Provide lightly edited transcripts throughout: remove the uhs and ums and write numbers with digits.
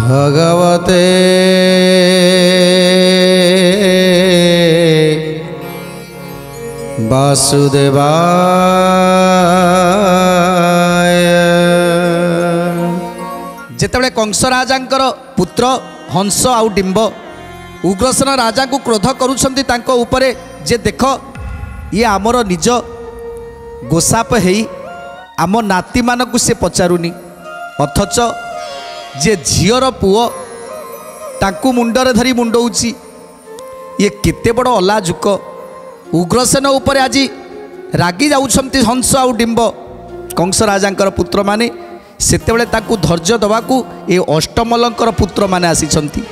भगवते वासुदेवाय। जेतेबेले कंस राजांकर पुत्र हंस आउ डिंब उग्रसेन राजा को क्रोध करुछंती तांको उपरे जे देख ये आमर निज गोसाप हेई आम नाती मानकु से पचारुनी अथच जे झीर पुओ तांकु मुंडरे धरी मुंडौची ये केते बड़ अलाजुक। उग्रसेन उपरे आज रागी जाउछंती हंस आउ डिंब कंस राजांकर पुत्र माने सेतेबेले ताकु धैर्य दवाकू ए अष्टमल्लंकर पुत्र माने आसीछंती।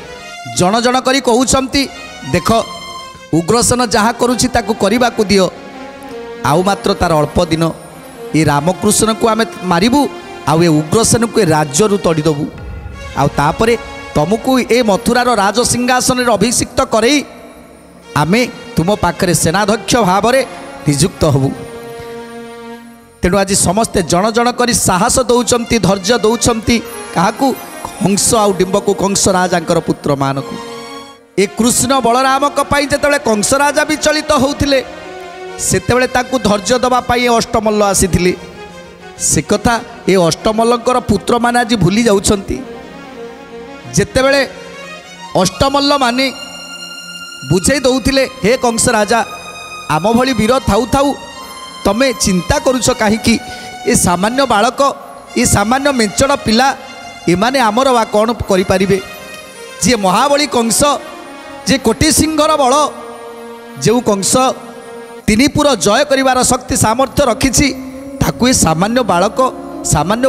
जण जण करी कहउछंती देख उग्रसेन जहाँ करुछि ताकु करिबाकू दियो आउ मात्र तार अल्प दिन ये रामकृष्ण को आमे मारिबू आउ ए उग्रसेन को राज्य रु तड़ी दबू आउ तापरे तुमको ए मथुरार राज सिंहासन अभिषिक्त करई आमे तुम पाखरे सेनाध्यक्ष भाव में नियुक्त हबू। तेणु आज समस्ते जण जण करी साहस दौचंती धैर्य दौचंती काहाकू हंस आउ डिंब को कंस राजांकर पुत्र मानकू। ए कृष्ण बलराम पाई जेतेबेले कंस राजा विचलित होउथिले सेतेबेले ताकू धैर्य दबा पाई अष्टमल्ल आसीथिले से कथा ए अष्टमल्लंकर पुत्र माने आज भूली जाउछंती। जेतेबेले अष्टमल्ल माने बुझे दौथिले हे कंस राजा आम भली वीर थाउ थाउ तमे चिंता करुछ काहीकि ए सामान्य बालक ए सामान्य मेंचड़ पिला एमाने आमर वा कौन करि पारिबे। जे महाबली कंस जे कोटि सिंहर बल जो कंस तिनिपुर जय करिवार शक्ति सामर्थ्य रखिछि ताकू ए सामान्य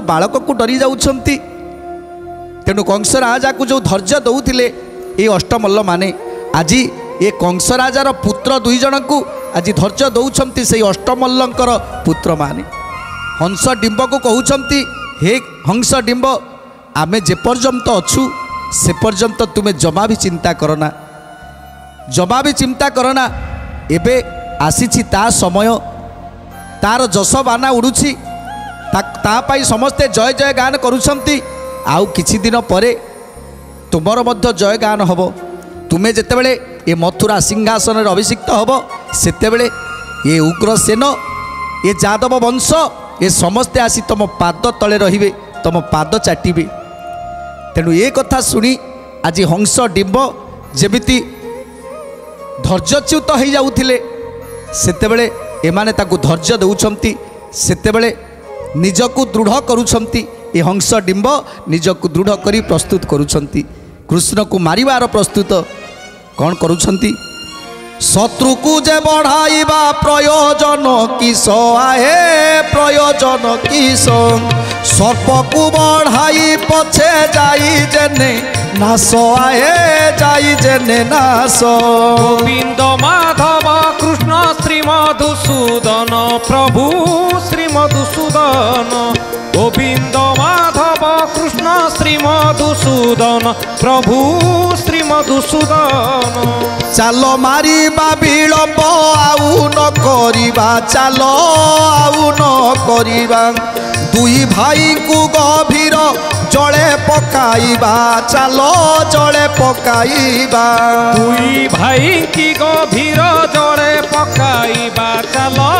बालक को डरी जाउछंती। तेणु कंस राजा को जो धैर्य दौथिले ए अष्टमल्ल माने आज ए कंस राजार पुत्र दुई जन को आज धैर्य दौछंती से अष्टमल्लंकर पुत्र माने। हंस डिंब को कहउछंती हे हंस डिंब आमे जे पर्यंत अछु से पर्यंत तुमे जमा भी चिंता करना एबे आसीछि ता समय तार जस बाना उड़ुछि ता पाई समस्ते जय जय गान करुछंती आउ किछि दिन परे तुमर मध्य जय गान हबो। तुमे जेतेबेले ए मथुरा सिंहासन अभिषिक्त हबो सेतेबेले ये उग्रसेन ये जादव वंश ये समस्ते आसी तुम पाद तले रहिबे तुम पाद चाटिबे। तेणु ये कथा शुणी आज हंस डिंब जेमिति धैर्यच्युत हो जाउथिले सेतेबेले एमाने ताकू धैर्य दौछंती सेतेबेले निजकु दृढ़ करुछंती। ए हंस डिंब निजकु दृढ़ करी प्रस्तुत करुछंती कृष्ण को मारिबार प्रस्तुत कौन करुछंती। शत्रु को जे बढ़ाइबा प्रयोजन किस आहे प्रयोजन किस सर्प को बढ़ाई पछे जाई जेने नाश आहे जाई जेने नाश। गोविंद माधव कृष्ण श्री मधुसूदन प्रभु श्री मधुसूदन गोविंद माधव कृष्ण श्री मधुसूदन प्रभु श्री मधुसूदन। चालो मारिबा विलंब आउ न करिबा चालो आउ न करिबा दुई भाई को गभीर जले पकाइबा चालो जले पकाइबा दुई भाई की गभीर जले पकाइबा चालो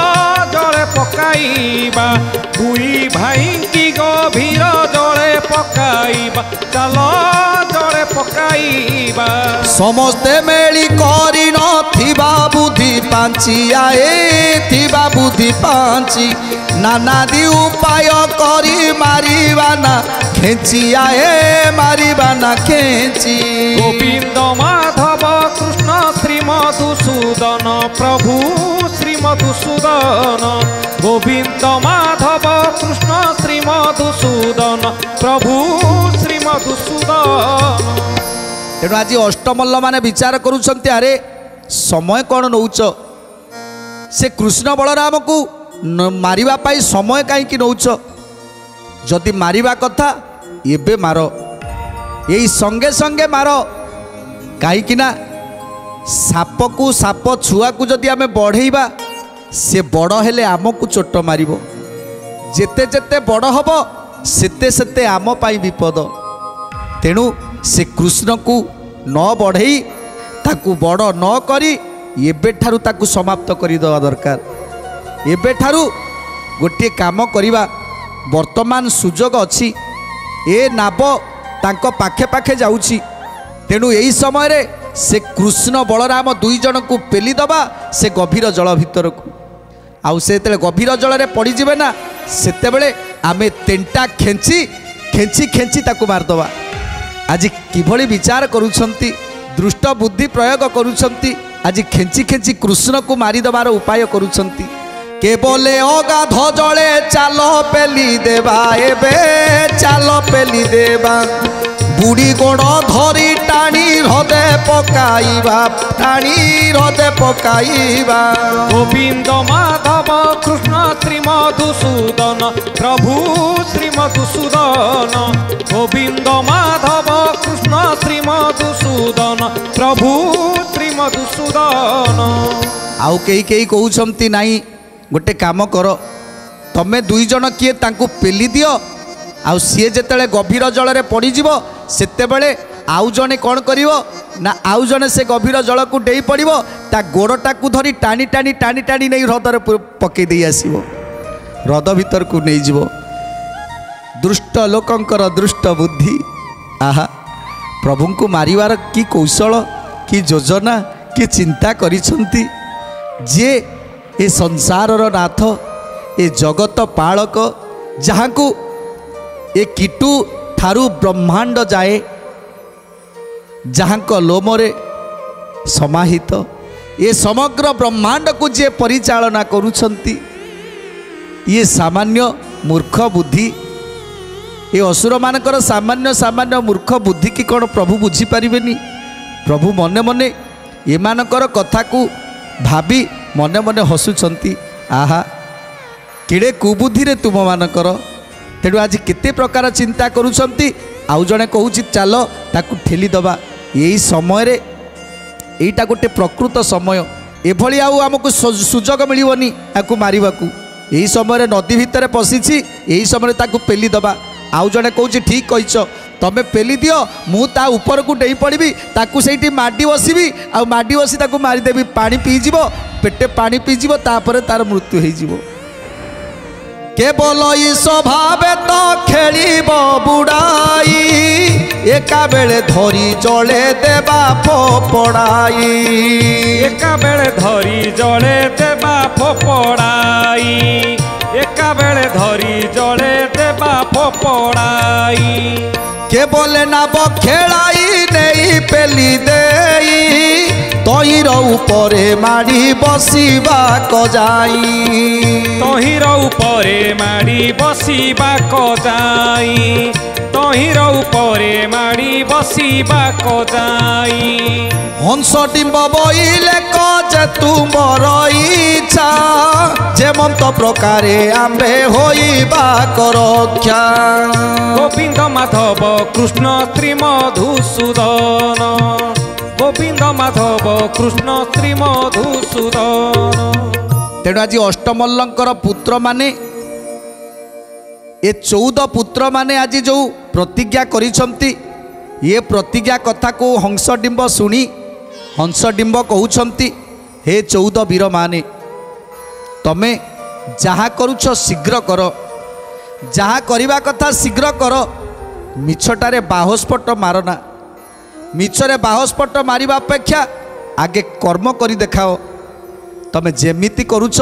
जले पकाइबा दुई भाई की गभीर जले पकाइबा चालो जले पकाइबा। समस्ते मेली करी नथिबा बुद्धि पांची आए थिबा बुद्धि पांची नाना दी उपाय करी मारिबा ना खेची आए मारिबा ना खेची। गोविंद माधव कृष्ण श्री मधुसूदन प्रभु श्री मधुसूदन गोविंद माधव कृष्ण श्री मधुसूदन प्रभु श्री मधुसूदन। तेणु आज अष्टमल्ल माने विचार करुछंती अरे समय कौन नौच से कृष्ण बलराम को मारिबा पाई समय कहीं नौच जदि मारिबा कथा एबे मार यही संगे संगे मार कहीं साप को साप छुआ को जदि आमे बढ़ेबा से बड़ हेले आमको चोट मारिबो जेते जेते बड़ हबो सेते सेते आम पाई विपद। तेणु से कृष्ण को न बढ़ई ताकू बड़ न करी एबेठारु ताकू समाप्त करदेवा दरकार। एबेठारु गोटे काम करिबा वर्तमान सुजोग अच्छी ए नाव तांको पाखे पाखे जाउची तेणु यही समय रे से कृष्ण बलराम दुई जन को पेली दबा से गभीर जल भितर को आउ से गभीर जल रे पड़ी जिवे ना सेते बेले आमे तेंटा खेंची खेंची खेंची ताकू मारदबा। आज किभली विचार करूछंती दृष्ट बुद्धि प्रयोग करूछंती आज खेंची खेंची कृष्ण को मारिदबार उपाय करूछंती। केवले अगाध जले चाल पेली देवा एबे चाल पेली देवा बुढ़ी गोड़ धरी टाणी हृदे पकाइबा टाणी हृदे पकाइबा। गोविंद माधव कृष्ण श्री मधुसूदन प्रभु श्री मधुसूदन गोविंद माधव कृष्ण श्री मधुसूदन प्रभु श्री मधुसूदन। आउ कई कहउछंती नाही गोटे काम कर तमे दुई जन किए तांको पेली दियो आउ सीए जेतेले गभीर जल रे पड़ी जिवो सेते बेले आउ जने कौन करिवो ना आउ जने से गभीर जल को डेई पड़िवो ता गोड़टा को धरी टाणी टाणी टाणी टाणी नहीं हृद रे पके देई आसीवो हृद भीतर को नहीं जिवो। दुष्ट लोकंकर दुष्ट बुद्धि आहा प्रभु को मारिवार की कौशल की योजना की चिंता करिसंती जे ए संसारर नाथ ए जगत पालक जहाँ को ए कीटू ठारू ब्रह्मांड जाए जहाँ को लोमरे समाहित ये समग्र ब्रह्मांड को जे परिचालना करुछंती ये सामान्य मूर्ख बुद्धि ये असुर मानकर सामान्य सामान्य मूर्ख बुद्धि की कौन प्रभु बुझी पारिबेनी। प्रभु मने मने एमानकर कथा को भाभी मने मने हसुछंती आहा किड़े कुबुद्धि रे तुम मानकर तेणु आज केते प्रकार चिंता करुछंती आउ जने कहूची चलो ताकू ठेली दबा यही समय रे एटा गोटे प्रकृत समय एभली आउ हमको सुजोग मिलिवनी ताकू मारिबाकू यही समय रे नदी भितर पशिछि यही समय ताकू पेली दबा आउ जने कहूची ठीक कहिछ तमे पेली दियो मु ता ऊपर को डेई पड़बी ताकू सेठी माडी बसिबी आ माडी बसी ताकू मारी देबी पानी पी जीवो पेटे पानी पी जीवो तापर तार मृत्यु होई जीवो। केवल ई स्वभावे तो खेलिब बुड़ाई एका बेले धरी जले देबा फोपड़ाई एका बेले धरी जले देबा फोपड़ाई एका बेले धरी जले देबा फोपड़ाई। केवल नाव खेलाई नहीं पेली देई तहिर उपरे माड़ी बसिबा कजाई तहिर उपरे माड़ी बसिबा कजाई तहिर उपरे माड़ी बसिबा कजाई। हंस डिम्ब बइले कजे तुमर इच्छा जेमंत प्रकारे आम्भे होइबा करक्षा। गोविंद माधव कृष्ण श्री मधुसूदन गोविंद माधव कृष्ण श्री मधुसूदन। तेणु आज अष्टमल्लंकर पुत्र माने ये 14 पुत्र माने आज जो प्रतिज्ञा करिसंती ये प्रतिज्ञा कथा को हंसडिंब शुणी हंसडिंब कहउछंती हे 14 वीर माने तमे जहाँ करुछ शीघ्र कर जहाँ करवा कथा शीघ्र कर मिछटारे बाहस्पट मारना मिछरे बाहस्पट मारिबा अपेक्षा आगे कर्म करी देखाओ तमे जेमिति करुछ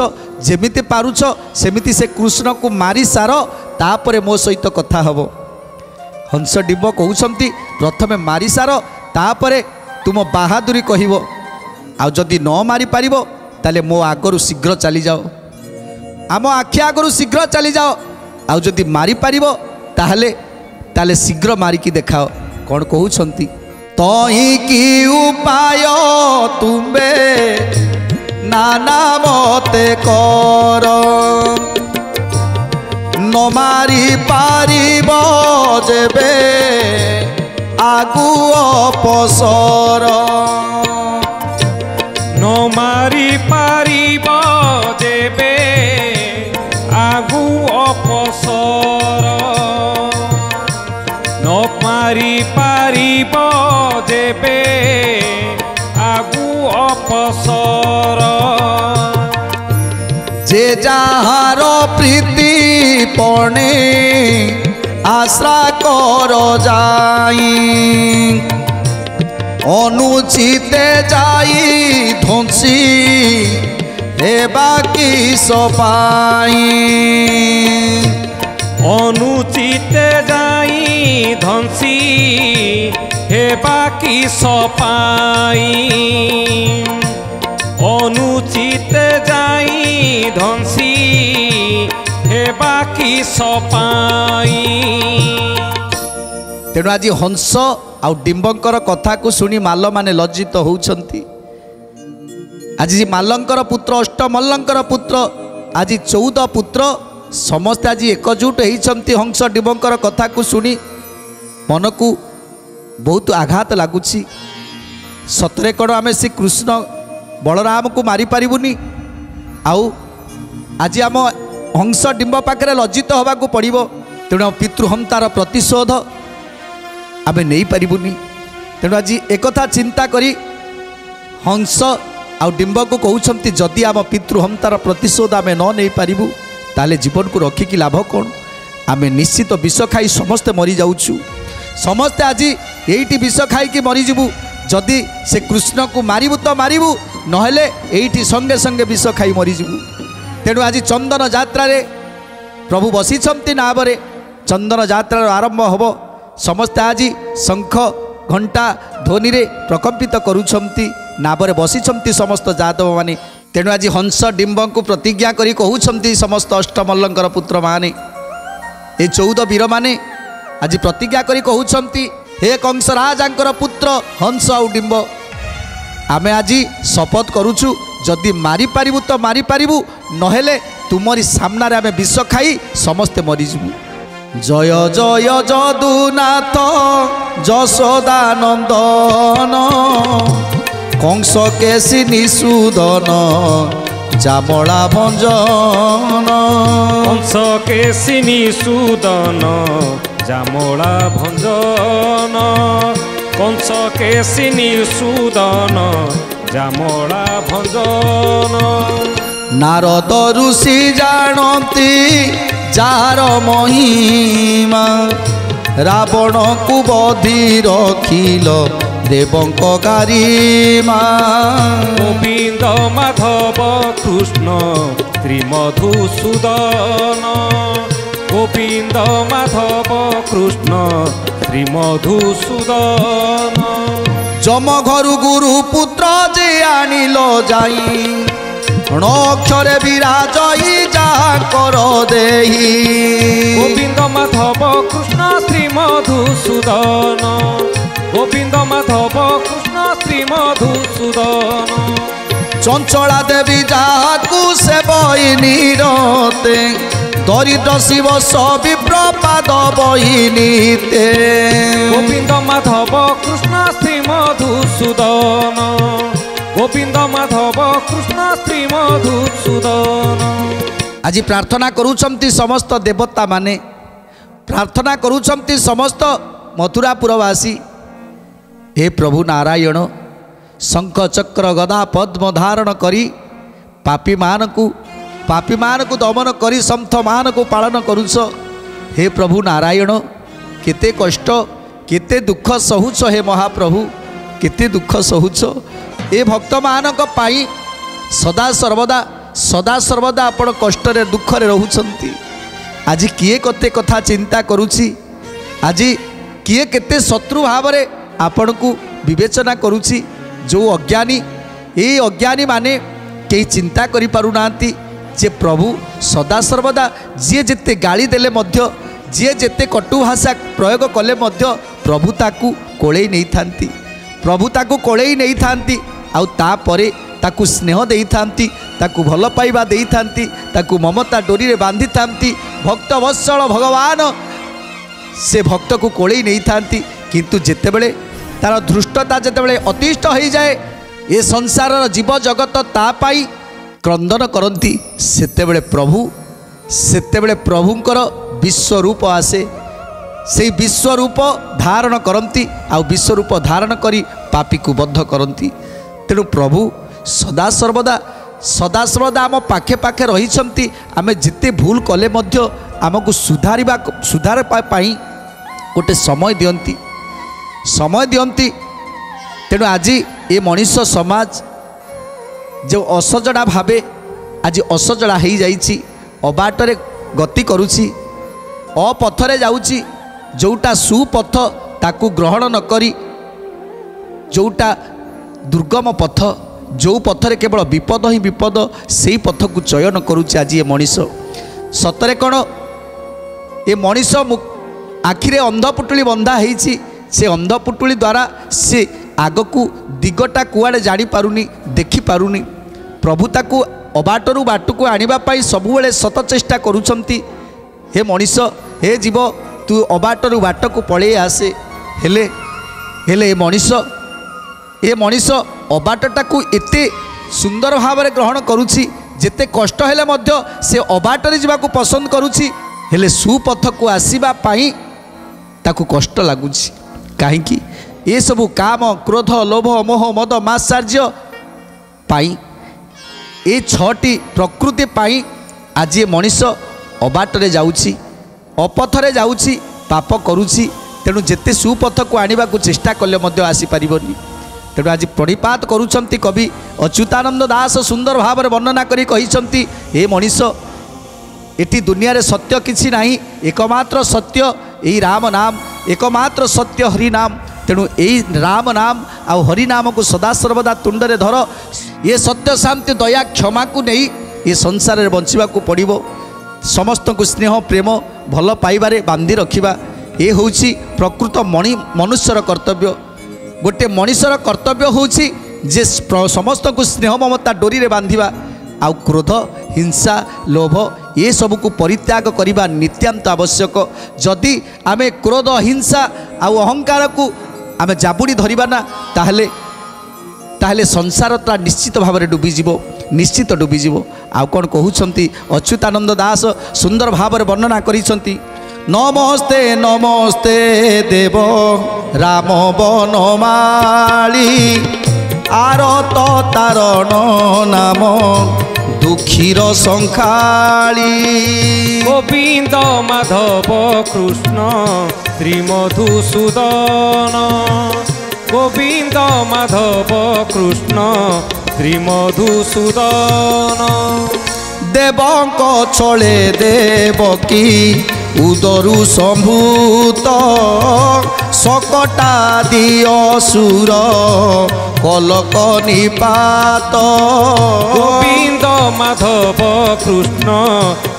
जेमिति पारुछ सेमिति से कृष्ण को मारी सार तापरे मो सहित कथा हबो। हंसडिंब कहउछंती प्रथमे मारी सार तापरे तुम बाहादुरी कहिबो आ जदि न मारी पारिबो ताले मो आगरु शीघ्र चली जाओ आम आखि आगरु शीघ्र चली जाओ आ जदि मारी पारिबो ताहले ताले शीघ्र मारिकी देखाओ। कौन कहउछंती तही की उपाय तुम्बे नाना मते कर न मारी पारिब जेबे आगु अपसर न मारी पारिब जेबे आगु अपसर ନ ମାରି ପାରିବ ଯେବେ ଆଗୁ ଅପସର जे जाहार प्रीति पणे आश्रा कर जाई अनुचिते जाई ध्वंसी हेबा कि सपाई अनुचिते जाई ध्वंसी हेबा कि सपाई अनुचिते जाई ध्वंसी हेबा कि सपाई। तेणु आज हंस आउ डिंबंकर कथा को सुनी माल माने लज्जित होउछंती। आज मालंकर पुत्र अष्टमल्लंकर पुत्र आज 14 पुत्र समस्त आज एकजुट होइछंती हंस डिंबंकर कथा को सुनी मन को बहुत आघात लगुची। सतरे कण आम श्री कृष्ण बलराम को मारी पारिबुनी आउ आज आम हंस डिंब पाखे लज्जित हवा को पड़ो। तेणु पितृहंतार प्रतिशोध आम नहीं पारिबुनी। तेणु आज एक चिंता करी हंस आउ डिंब को कहते जदि आम पितृहंतार प्रतिशोध आम न नहीं पारिबु ताले जीवन को रखिकी लाभ कौन। आम निश्चित विष खाई समस्ते मरी जाऊँ समस्ते आज यही विष खाई मरीजु जदि से कृष्ण को मारिबु तो मारिबु नहेले एठी संगे संगे विष खाई मरीजु। तेणु आज चंदन यात्रा रे प्रभु बसीछंती नाबरे चंदन यात्रा आरंभ होब समस्ते आज शंख घंटा ध्वनि रे प्रकम्पित करुछंती नाबरे बसीछंती समस्त जादव माने। तेणु आज हंस डिंब को प्रतिज्ञा करी कहउछंती समस्त अष्टमल्लंकर पुत्र माने ए 14 वीर माने आज प्रतिज्ञा करी कहउछंती हे कंस राजांकर पुत्र हंस आउ डिंब आमे आज शपथ करुचु जदि मारी पारिबु तो मारी पारिबु नहेले तुमरी सामना रे आमे विष खाई समस्ते मरीजु। जय जय जदुनाथ जशोदानंदन कंस केसी निषूदन जामला भंजन कंस केसी निषूदन जामला भंजन कंस केसी निषूदन जामला भंजन। नारद ऋषि जानती जार महिमा रावण को बधि रखिल देवंक गारिमा गोविंद माधव कृष्ण श्रीमधुसूदन गोविंद माधव कृष्ण श्रीमधुसूदन। जम घर गुरु पुत्र जे आनिल जाई अक्षरे विराजई जा कर देही गोविंद माधव कृष्ण श्रीमधुसूदन गोविंद माधव कृष्ण श्रीमधुसूदन। चंचला देवी जाकू सेवई निरते दरिद्र शिव विप्रपाद बहिनीते गोविंद माधव कृष्ण श्रीमधुसूदन गोविंद माधव कृष्ण श्रीमधुसूदन। आज प्रार्थना करुछंती समस्त देवता माने प्रार्थना करुछंती समस्त मथुरापुरवासी हे प्रभु नारायण शंख चक्र गदा पद्म धारण करी पापी मान को दमन करी संथ मान को पालन करुछ। हे प्रभु नारायण केते कष्ट केते दुख सहुच हे महाप्रभु केते दुख सहुच ए भक्त मानक पाई सदा सर्वदा आपण कष्ट रे दुख रे रहउछंती। आज किए कते कथा चिंता करुछि आज किए केते शत्रु भाव रे आपण को विवेचना करुछि जो अज्ञानी ए अज्ञानी माने कई चिंता करि पारुनांती जे प्रभु सदा सर्वदा जी जेते गाली देले मध्य जी जेते कटु भाषा प्रयोग कले मध्य प्रभु ताकू कोळेई नहीं थांती प्रभु ताकू कोळेई नहीं थांती आउ तापरे ताकू स्नेह देई थांती ताकू भल पाइबा देई थांती ताकू ममता डोरी रे बांधी थांती भक्त वत्सल भगवान से भक्त को कोळेई नहीं थांती। किंतु जेतेबेले तार धृष्टता जेतेबेले अतिष्ठ हो जाए ये संसार जीव जगत ता पाई क्रंदन करती सेतेबेले प्रभुंकर विश्वरूप आसे से विश्वरूप धारण करती आ विश्वरूप धारण करी पापी को बद्ध करती। तेणु प्रभु सदासर्वदा आम पाखे पाखे रही आम जिते भूल कले आमको सुधार गोटे समय दियंती। तेणु आज ये मनीष समाज जो असजड़ा भावे आज असजड़ा हो जाइए, अबाटरे गति करुछि, अपथरे जाउछि, जोटा सुपथ ताकू ग्रहण न करी जोटा दुर्गम पथ, जो पथरे केवल विपद ही विपद से पथ को चयन करुछि। आज ये मनीष सतरे कौन ये मनीष आखिरे अंधपुटुली बंधा होइछि, से अंधपुटुली द्वारा से आगकू दिगटा कुआड़े जानी पारुनी, देखि पारुनी। प्रभु ताकू अबाटरू बाटकू आनिबा पाई सबुबेले सत चेष्टा करुछंती। हे मनीष, हे जीव, तू अबाटरू बाटकू पळे आसे। हेले हेले ए मनीष अबाटटाकू एते सुंदर भाव में ग्रहण करुछि, जेते कष्ट हेले मध्य से अबाटरे जीवाकू पसंद करुछि। हेले सुपथ को आसीबा पाई ताकू कष्ट लागुछि। काहेकि ये सबू काम क्रोध लोभ मोह मद मात्सर्य पाई, ये छटी प्रकृति पाई आज ये मनीष अबाटरे जाउछि, अपथरे जाउछि, पाप करुछि। तेणु जेते सुपथ को आनिबा को चेष्टा कले मध्य आसी परिबनी। तेणु आज प्रणिपात करुछंती कवि अच्युतानंद दास सुंदर भाव में वर्णना करी कहिछंती, हे मनीष, एटी दुनिया रे सत्य किछि नाही, एकमात्र सत्य यही राम नाम, एकमात्र सत्य हरि नाम। तेणु यही राम नाम आ हरि नाम को सदासर्वदा तुंडरे धर। ये सत्य शांति दया क्षमा को नहीं ये संसार में बंचिबा को पड़िबो। समस्त को स्नेह प्रेम भल पाइबारे बांधी रखिबा, ये होउछि प्रकृत मनुष्यर कर्तव्य। गोटे मनुष्यर कर्तव्य होउछि जे समस्त को स्नेह ममता डोरी रे बांधिबा, आउ क्रोध हिंसा लोभ ये सब को परित्याग करिबा नित्यांत आवश्यक। जदि आमे क्रोध हिंसा आउ अहंकार को आमे जाबुड़ी धरिबा ना, ताहले संसारटा निश्चित भाव में डूबीजिवो, निश्चित डूबीजिवो। आउ कौन कहउछंती अच्युतानंद दास सुंदर भाव में वर्णना करिसंती, नमस्ते नमस्ते देव राम बनमाली, आरत तारण नाम दुखीर संखाली। गोविंद माधव कृष्ण श्री मधुसूदन, गोविंद माधव कृष्ण श्री मधुसूदन। देवंक छले देवकी उदरु संभूत, सकटा दियो सुर कलक निपात। गोविंद माधव कृष्ण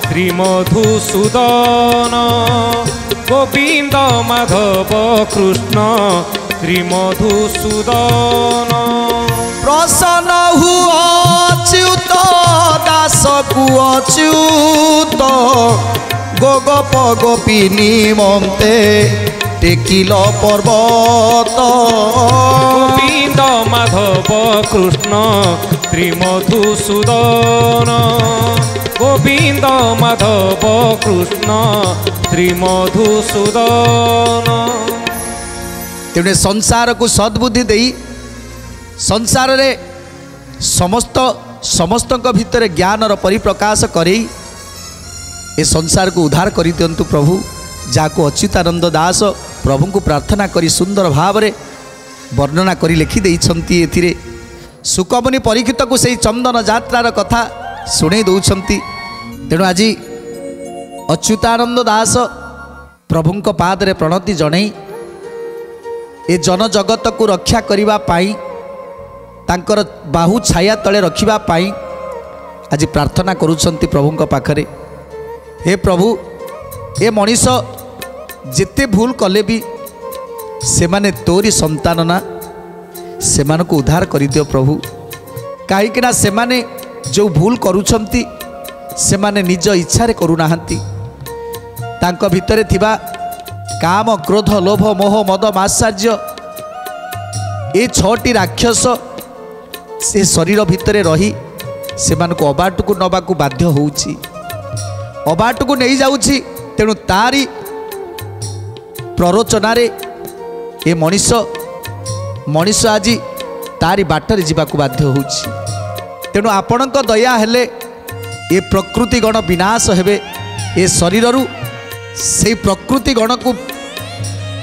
श्री मधुसूदन, गोविंद माधव कृष्ण श्री मधुसूदन। प्रसन्न हुआ अच्युत दास को अच्युत, गोगप गोपिनी ममते टेकिल पर्वत। गोविंद माधव कृष्ण श्री मधुसूदन, गोविंद माधव कृष्ण श्री मधुसूदन। तेणे संसार को सद्बुद्धि देई संसार रे समस्त भितर ज्ञानर परिप्रकाश करई ए संसार को उद्धार कर दिंतु प्रभु। जाको अच्युतानंद दास प्रभु को प्रार्थना करी सुंदर भाव में वर्णना करी लिखि देइछंती। एथिरे सुकमुनि परीक्षित को सही चंदन यात्रार कथा शुणे दौरान। तेणु आज अच्युतानंद दास प्रभु पादरे प्रणति जणई ए जन जगत को रक्षा करिबा पाई, तांकर बाहु छाया तले रखिबा पाई आज प्रार्थना करुछंती प्रभु पाखरे। हे प्रभु, ए मनीष जेते भूल कले भी से माने तोरी संतान ना, से को उद्धार कर दियो प्रभु। कहीं से माने जो भूल करुछंती से माने निज इच्छा करूनाहांती। तांको भितरे थिबा काम क्रोध लोभ मोह मद मात्सर्य ये छटी राक्षस से शरीर भितरे रही से मानको अबाट को नबा को बाध्य होउछि, अबाट को नहीं जाउछि। तेणु तारी प्ररोचन ए मनीष आज तारी बाटर जावाक बाध्य हो। तेणु आपण दया हेले ए प्रकृति गण विनाश हेबे। ए शरीर से प्रकृति गण को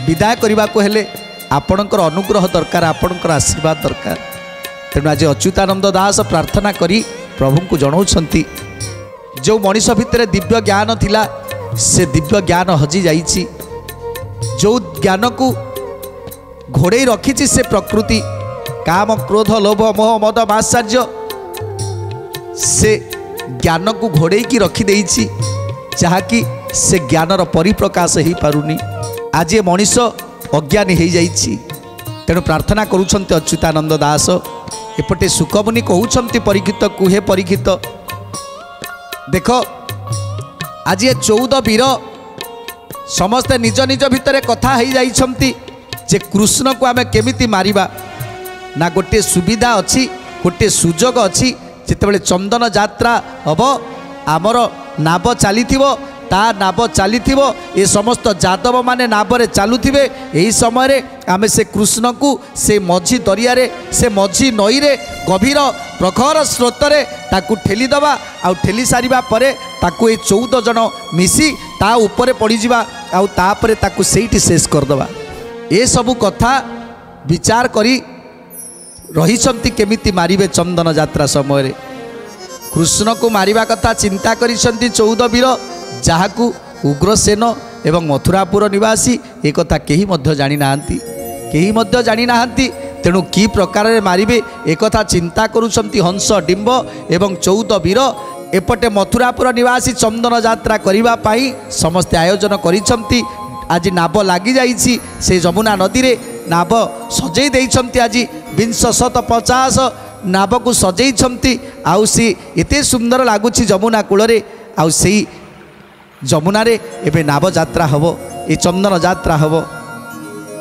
विदाय करने को हेले आपणकर अनुग्रह दरकार, आपणकर आशीर्वाद दरकार। तेणु आज अच्युतानंद दास प्रार्थना करी प्रभु को जनाउछंती जो मनीष भितर दिव्य ज्ञान थिला से दिव्य ज्ञान हजि जाइछि। जो ज्ञान को घोड़े रखी से प्रकृति काम क्रोध लोभ मोह मद मात्सर्य से ज्ञान को घोड़े की रखी देइछि, जहाँकि से ज्ञानर परिप्रकाश हो पारुनी। आज ये मनीष अज्ञानी हो जाइछि। तेणु प्रार्थना करुछन्ते अच्युतानंद दास। एपटे सुखमुनि कहउछन्ति परीक्षित को, हे परीक्षित देख आज ये 14 वीर समस्ते निज निज भितर कथा हो जाइछन्ति जे कृष्ण को आमे केमिति मारिबा। ना गोटे सुविधा अच्छी, गोटे सुजोग अच्छी। जितेबाला चंदन यात्रा हम आमर नाव चली ता नाव चली ये समस्त यादव माने नावरे चलुथिबे। यही समय आमे से कृष्ण को से मझी दरिया रे से मझी नई रे गभीर प्रखर स्रोतरे ताकू ठेली दबा। आउ ठेली सारिबा परे ताकू ए 14 जन मिसी ता उपरे पड़ी जिबा आउ तापरे ताकू सेठी शेष कर दबा। ए सबु कथा विचार करी रहिसंती केमिति मारिबे। चंदन यात्रा समय कृष्ण को मारिबा कथा चिंता करिसंती 14 वीर, जहाकू उग्रसेन एवं मथुरापुर निवासी एक कथा केही मध्य जानी नाहंती, केही मध्य जानी नाहंती। तेणु की प्रकार मारिबे एक कथा चिंता करुछंती हंस डिंब एवं 14 वीर। एपटे मथुरापुर निवासी चंदन यात्रा करिबा पाई समस्ते आयोजन करिसंती। आज नाव लगी जाइछि से जमुना नदी रे नाव सजई देइछंती। आज 250 नाव को सजई आउ सी एते सुंदर लगुच जमुना कूल रे। आउ से जमुना रे एबे नाव यात्रा हबो, ए चंदन यात्रा हबो।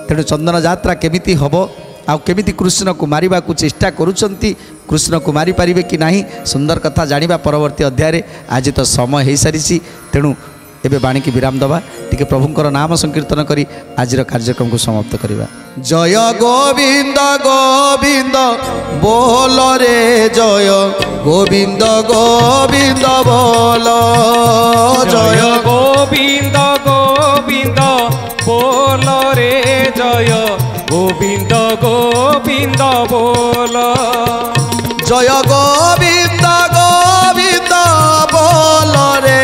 तेणु चंदन यात्रा केमिति हबो आउ केमिति कृष्ण को मारिबा को चेष्टा करुछंती, कृष्ण को मारी पारिबे कि नाही सुंदर कथा जानिबा परवर्ती अध्याय रे। आज तो समय हो सारी। तेणु एबे बाणी की विराम दबा, टिके प्रभुंकर नाम संकीर्तन करी आज कार्यक्रम को समाप्त करिबा। जय गोविंद गोविंद बोल रे, जय गोविंद गोविंद बोल। जय गोविंद गोविंद बोल रे, जय गोविंद गोविंद बोल। जय गोविंद गोविंद बोल रे,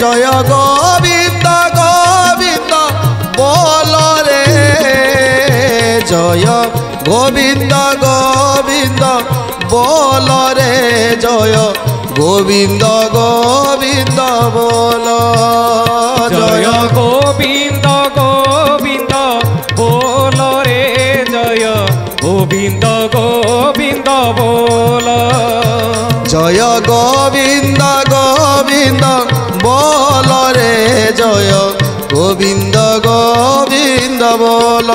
जय गोविंद गोविंद बोल रे, जय गोविंद गोविंद बोल रे, जय गोविंद गोविंद बोल। जय गोविंद गोविंद बोल रे, जय गोविंद गोविंद बोल। जय गोविंद गोविंद बोल रे, जय गोविंद गोविंद बोल।